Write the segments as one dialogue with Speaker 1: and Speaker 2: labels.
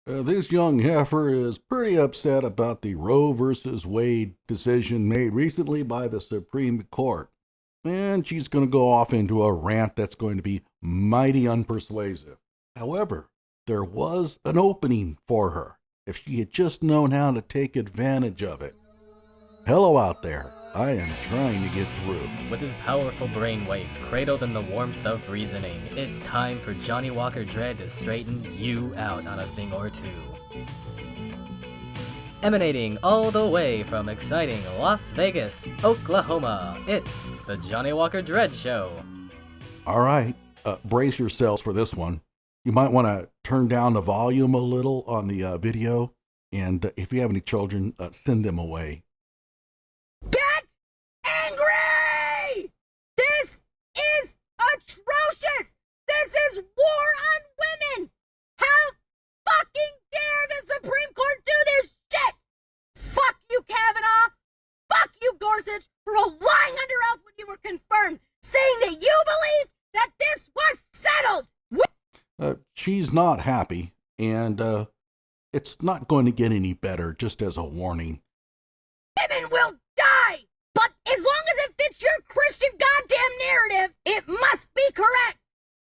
Speaker 1: This young heifer is pretty upset about the Roe versus Wade decision made recently by the Supreme Court. And she's going to go off into a rant that's going to be mighty unpersuasive. However, there was an opening for her if she had just known how to take advantage of it. Hello out there. I am trying to get through.
Speaker 2: With his powerful brainwaves cradled in the warmth of reasoning, it's time for Johnny Walker Dread to straighten you out on a thing or two. Emanating all the way from exciting Las Vegas, Oklahoma, it's the Johnny Walker Dread Show.
Speaker 1: All right, brace yourselves for this one. You might want to turn down the volume a little on the video, and if you have any children, send them away.
Speaker 3: Get angry! This is atrocious! This is war on women! How fucking dare the Supreme Court do this shit! Fuck you, Kavanaugh! Fuck you, Gorsuch, for lying under oath when you were confirmed, saying that you believe that this was settled!
Speaker 1: She's not happy, and it's not going to get any better, just as a warning.
Speaker 3: Women will die! But as long as it fits your Christian goddamn narrative, it must be correct!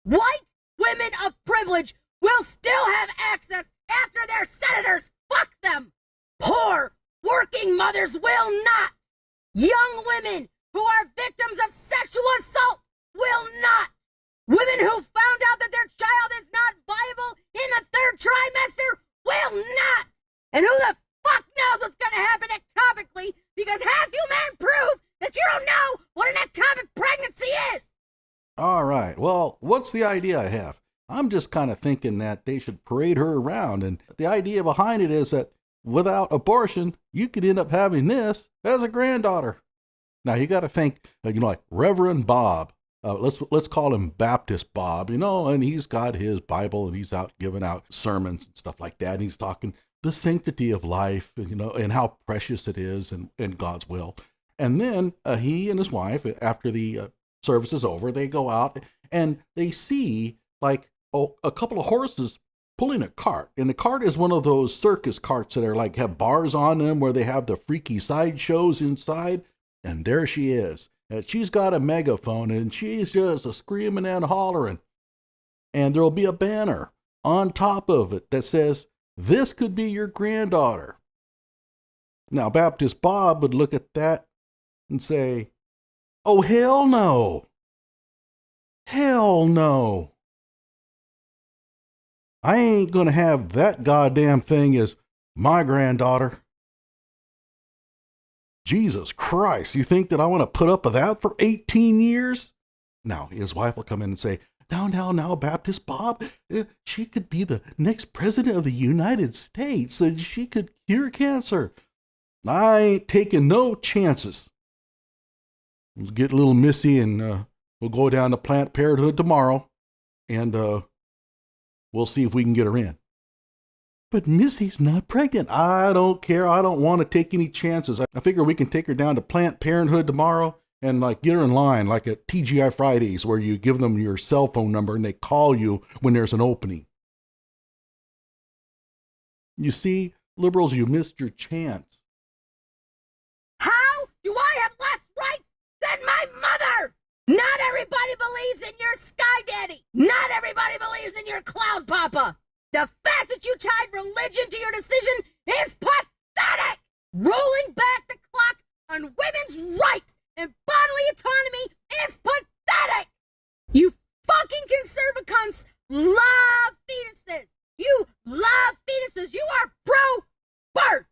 Speaker 3: White women of privilege will still have access after their senators fuck them! Poor working mothers will not! Young women who are victims of sexual assault will not! Women who found out that their child is not viable in the third trimester will not! And who the fuck knows what's gonna happen ectopically, because half you men prove that you don't know what an ectopic pregnancy is!
Speaker 1: All right, well, what's the idea I have? I'm just kind of thinking that they should parade her around, and the idea behind it is that without abortion, you could end up having this as a granddaughter. Now, you got to think, like Reverend Bob. Let's call him Baptist Bob, and he's got his Bible, and he's out giving out sermons and stuff like that, and he's talking the sanctity of life, and how precious it is, and God's will. And then he and his wife, after the service is over, they go out and they see like a couple of horses pulling a cart. And the cart is one of those circus carts that are like have bars on them where they have the freaky sideshows inside. And there she is. And she's got a megaphone and she's just screaming and hollering. And there'll be a banner on top of it that says, "This could be your granddaughter." Now, Baptist Bob would look at that and say, "Oh, hell no. Hell no. I ain't going to have that goddamn thing as my granddaughter." Jesus Christ, you think that I want to put up with that for 18 years? Now, his wife will come in and say, now, Baptist Bob, she could be the next president of the United States, and she could cure cancer. I ain't taking no chances. We'll get a little missy, and we'll go down to Planned Parenthood tomorrow, and we'll see if we can get her in. But Missy's not pregnant. I don't care. I don't want to take any chances. I figure we can take her down to Planned Parenthood tomorrow and get her in line like at TGI Fridays, where you give them your cell phone number and they call you when there's an opening. You see, liberals, you missed your chance.
Speaker 3: How do I have less rights than my mother? Not everybody believes in your sky daddy. Not everybody believes in your cloud papa. The fact that you tied religion to your decision is pathetic! Rolling back the clock on women's rights and bodily autonomy is pathetic! You fucking conservative cunts love fetuses! You love fetuses! You are pro-birth!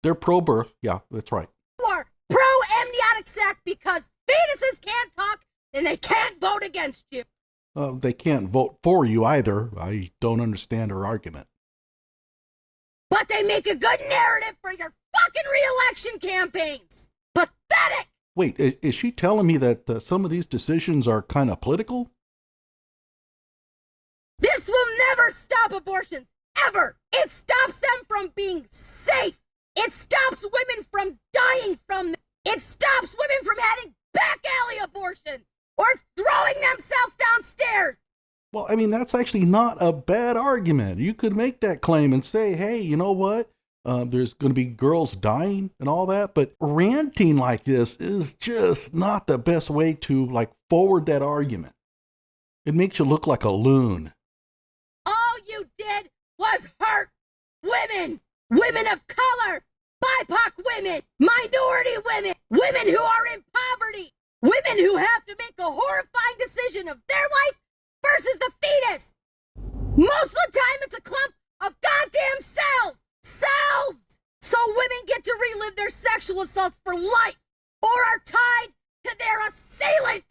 Speaker 1: They're pro-birth. Yeah, that's right.
Speaker 3: You are pro-amniotic sac because fetuses can't talk and they can't vote against you.
Speaker 1: They can't vote for you either. I don't understand her argument.
Speaker 3: But they make a good narrative for your fucking re-election campaigns. Pathetic!
Speaker 1: Wait, is she telling me that some of these decisions are kind of political?
Speaker 3: This will never stop abortions, ever! It stops them from being safe! It stops women from dying from them! It stops women from having back alley abortions! Or throwing themselves downstairs!
Speaker 1: Well, I mean, that's actually not a bad argument. You could make that claim and say, hey, you know what? There's going to be girls dying and all that, but ranting like this is just not the best way to like forward that argument. It makes you look like a loon.
Speaker 3: All you did was hurt women, women of color, BIPOC women, minority women, women who are in poverty, women who have to make a horrifying decision of their life versus the fetus. Most of the time, it's a clump of goddamn cells. Cells! So women get to relive their sexual assaults for life or are tied to their assailant.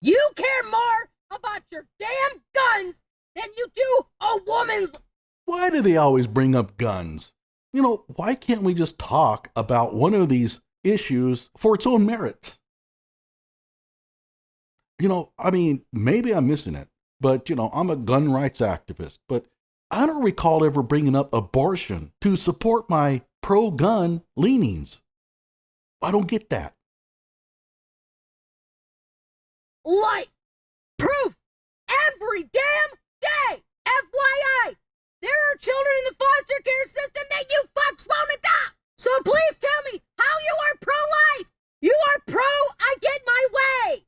Speaker 3: You care more about your damn guns than you do a woman's.
Speaker 1: Why do they always bring up guns? You know, why can't we just talk about one of these issues for its own merits? You know, I mean, maybe I'm missing it, but, you know, I'm a gun rights activist, but I don't recall ever bringing up abortion to support my pro-gun leanings. I don't get that.
Speaker 3: Life. Proof. Every damn day. FYI. There are children in the foster care system that you fucks won't adopt. So please tell me how you are pro-life. You are pro, I get my way.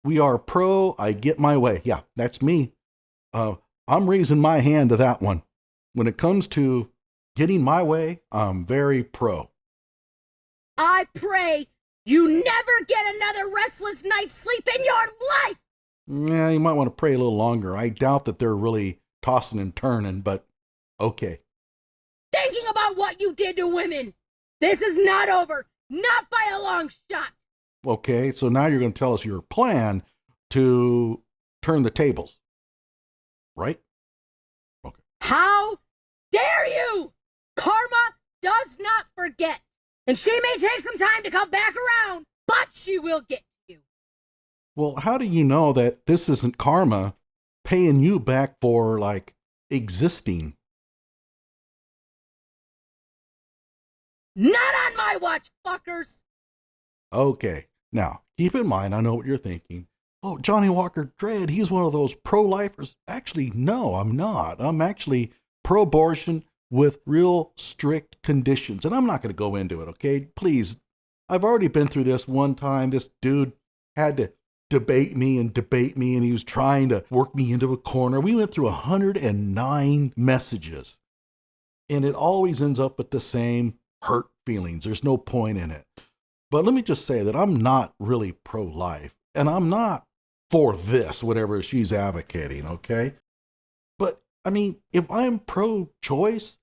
Speaker 1: We are pro, I get my way. Yeah, that's me. I'm raising my hand to that one. When it comes to getting my way, I'm very pro.
Speaker 3: I pray you never get another restless night's sleep in your life.
Speaker 1: Yeah, you might want to pray a little longer. I doubt that they're really tossing and turning, but okay.
Speaker 3: Thinking about what you did to women. This is not over. Not by a long shot.
Speaker 1: Okay, so now you're going to tell us your plan to turn the tables, right? Okay.
Speaker 3: How dare you? Karma does not forget. And she may take some time to come back around, but she will get to you.
Speaker 1: Well, how do you know that this isn't karma paying you back for, like, existing?
Speaker 3: Not on my watch, fuckers.
Speaker 1: Okay, now, keep in mind, I know what you're thinking. Oh, Johnny Walker Dredd, he's one of those pro-lifers. Actually, no, I'm not. I'm actually pro-abortion with real strict conditions. And I'm not going to go into it, okay? Please, I've already been through this one time. This dude had to debate me, and he was trying to work me into a corner. We went through 109 messages, and it always ends up with the same hurt feelings. There's no point in it. But let me just say that I'm not really pro-life, and I'm not for this, whatever she's advocating, okay? But, I mean, if I'm pro-choice,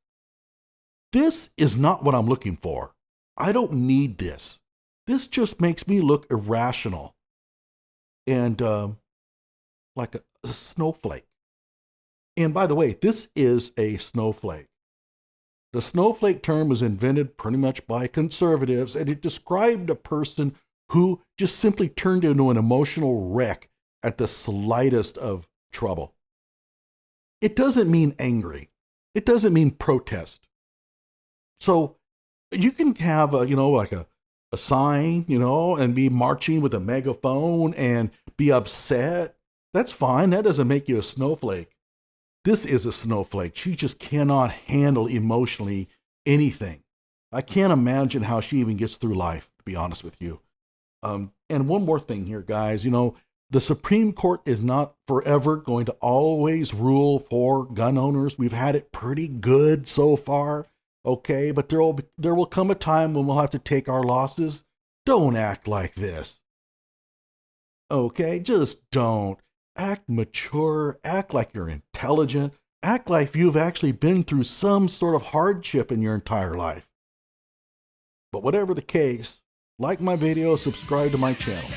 Speaker 1: this is not what I'm looking for. I don't need this. This just makes me look irrational and like a snowflake. And by the way, this is a snowflake. The snowflake term was invented pretty much by conservatives, and it described a person who just simply turned into an emotional wreck at the slightest of trouble. It doesn't mean angry. It doesn't mean protest. So you can have a sign, and be marching with a megaphone and be upset. That's fine. That doesn't make you a snowflake. This is a snowflake. She just cannot handle emotionally anything. I can't imagine how she even gets through life, to be honest with you. And one more thing here, guys. The Supreme Court is not forever going to always rule for gun owners. We've had it pretty good so far, okay? But there will come a time when we'll have to take our losses. Don't act like this, okay? Just don't. Act mature, act like you're intelligent, act like you've actually been through some sort of hardship in your entire life. But whatever the case, like my video, subscribe to my channel.